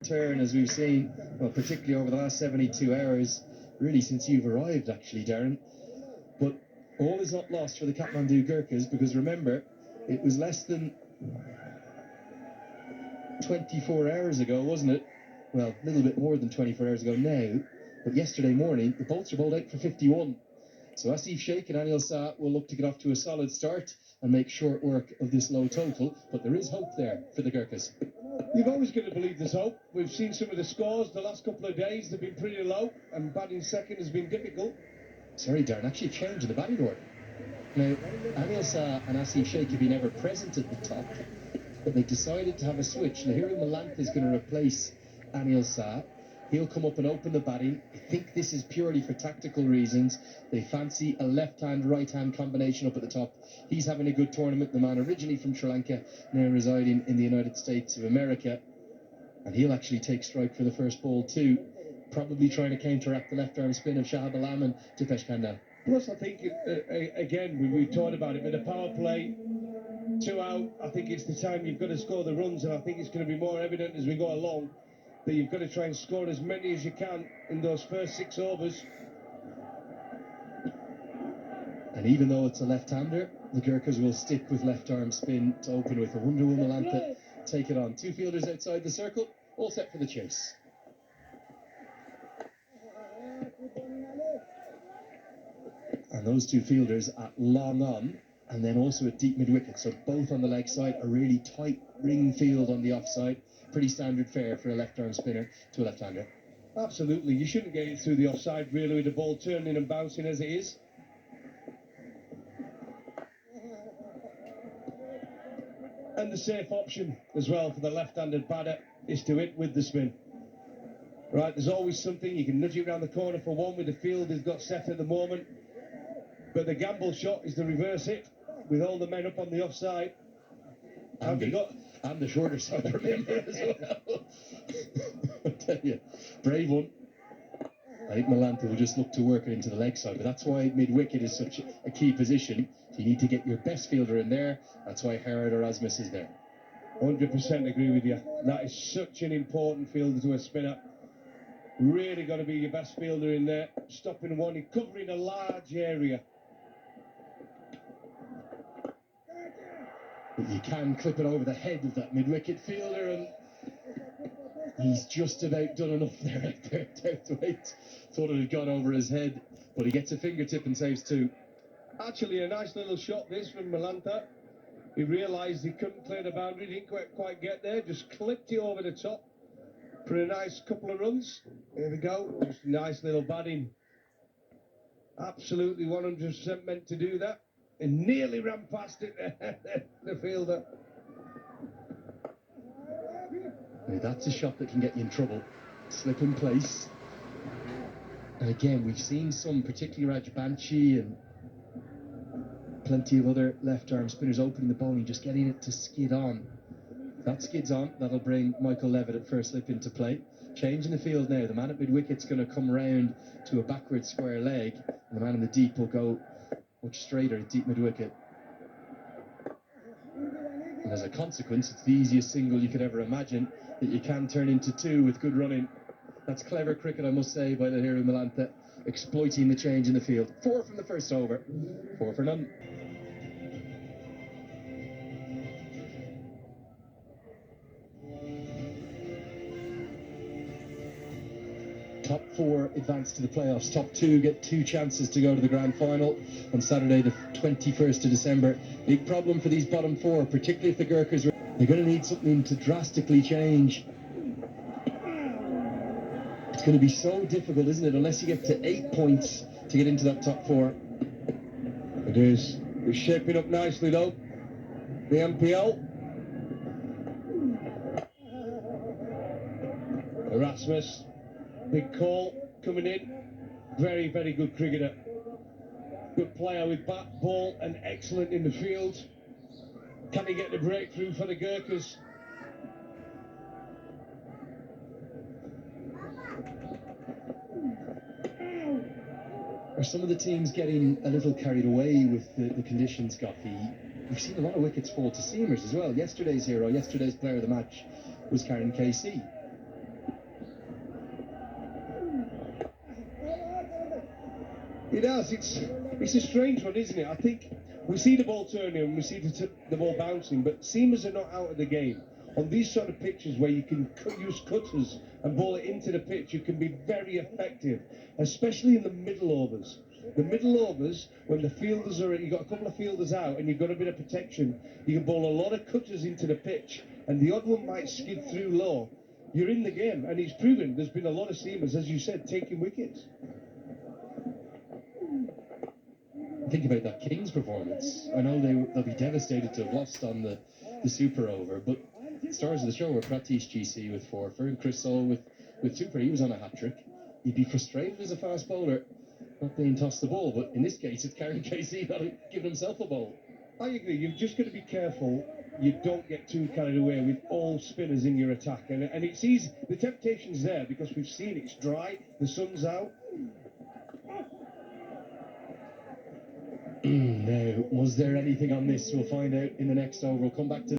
turn as we've seen, well, particularly over the last 72 hours, really since you've arrived, actually, Darren. But all is not lost for the Kathmandu Gurkhas, because remember, it was less than 24 hours ago, wasn't it? Well, a little bit more than 24 hours ago now, but yesterday morning, the bolts are bowled out for 51. So Asif Sheikh and Anil Sa will look to get off to a solid start and make short work of this low total, but there is hope there for the Gurkhas. You've always got to believe there's hope. We've seen some of the scores the last couple of days. They've been pretty low, and batting second has been difficult. Sorry, Darren, actually a change in the batting order. Now, Anil Sa and Asif Sheikh have been ever present at the top, but they decided to have a switch. Lahiru Malantha is going to replace Anil Sa. He'll come up and open the batting. I think this is purely for tactical reasons. They fancy a left-hand, right-hand combination up at the top. He's having a good tournament. The man originally from Sri Lanka, now residing in the United States of America. And he'll actually take strike for the first ball too, probably trying to counteract the left-arm spin of Shahab Alam and Dipesh Kanda. Plus, I think, again, we've talked about it, but the power play, 2 out, I think it's the time you've got to score the runs, and I think it's going to be more evident as we go along that you've got to try and score as many as you can in those first 6 overs. And even though it's a left-hander, the Gurkhas will stick with left-arm spin to open with. I wonder will Malantha take it on. 2 fielders outside the circle, all set for the chase. And those 2 fielders at long on, and then also at deep mid-wicket, so both on the leg side, a really tight ring field on the offside. Pretty standard fare for a left-arm spinner to a left-hander. Absolutely, you shouldn't get it through the offside really with the ball turning and bouncing as it is. And the safe option as well for the left-handed batter is to hit with the spin. Right, there's always something, you can nudge it around the corner for one with the field has got set at the moment. But the gamble shot is the reverse hit with all the men up on the offside. And the shorter side, remember, as well. I tell you, brave one. I think Malantha will just look to work it into the leg side, but that's why mid-wicket is such a key position. You need to get your best fielder in there. That's why Harold Erasmus is there. 100% agree with you. That is such an important fielder to a spinner. Really got to be your best fielder in there. Stopping one, covering a large area. But you can clip it over the head of that mid-wicket fielder, and he's just about done enough there to wait. Thought it had gone over his head, but he gets a fingertip and saves 2. Actually, a nice little shot this from Malantha. He realised he couldn't clear the boundary, didn't quite get there, just clipped it over the top for a nice couple of runs. There we go, just nice little batting. Absolutely 100% meant to do that. And nearly ran past it, the fielder. Now that's a shot that can get you in trouble. Slip in place. And again, we've seen some, particularly Raj Banshi and plenty of other left-arm spinners opening the bowling, just getting it to skid on. If that skids on, that'll bring Michael Levitt at first slip into play. Change in the field now. The man at mid-wicket's going to come round to a backward square leg, and the man in the deep will go much straighter at deep mid-wicket. And as a consequence, it's the easiest single you could ever imagine that you can turn into 2 with good running. That's clever cricket, I must say, by Lahiru Malantha, exploiting the change in the field. 4 from the first over, 4 for none. Top 4 advance to the playoffs. Top 2 get 2 chances to go to the grand final on Saturday, the 21st of December. Big problem for these bottom 4, particularly if the Gurkhas are... They're going to need something to drastically change. It's going to be so difficult, isn't it, unless you get to 8 points to get into that top 4. It is. It's shaping up nicely, though. The MPL. Erasmus. Big call coming in. Very, very good cricketer. Good player with bat, ball, and excellent in the field. Can he get the breakthrough for the Gurkhas? Are some of the teams getting a little carried away with the conditions, Goffey? We've seen a lot of wickets fall to seamers as well. Yesterday's hero, yesterday's player of the match was Karen KC. It has. It's a strange one, isn't it? I think we see the ball turning and we see the ball bouncing, but seamers are not out of the game. On these sort of pitches where you can use cutters and ball it into the pitch, you can be very effective, especially in the middle overs. The middle overs, when the fielders are, you've got a couple of fielders out and you've got a bit of protection, you can bowl a lot of cutters into the pitch, and the odd one might skid through low. You're in the game, and it's proven there's been a lot of seamers, as you said, taking wickets. Think about that Kings performance. I know they'll be devastated to have lost on the super over, but stars of the show were Pratish GC with 4 for and Chris Saul with 2 for. He was on a hat-trick. You'd be frustrated as a fast bowler not being tossed the ball, but in this case it's Karen KC not giving himself a bowl. I agree. You've just got to be careful you don't get too carried away with all spinners in your attack, and it's easy. The temptation's there because we've seen it's dry, the sun's out. Now, was there anything on this? We'll find out in the next over. We'll come back to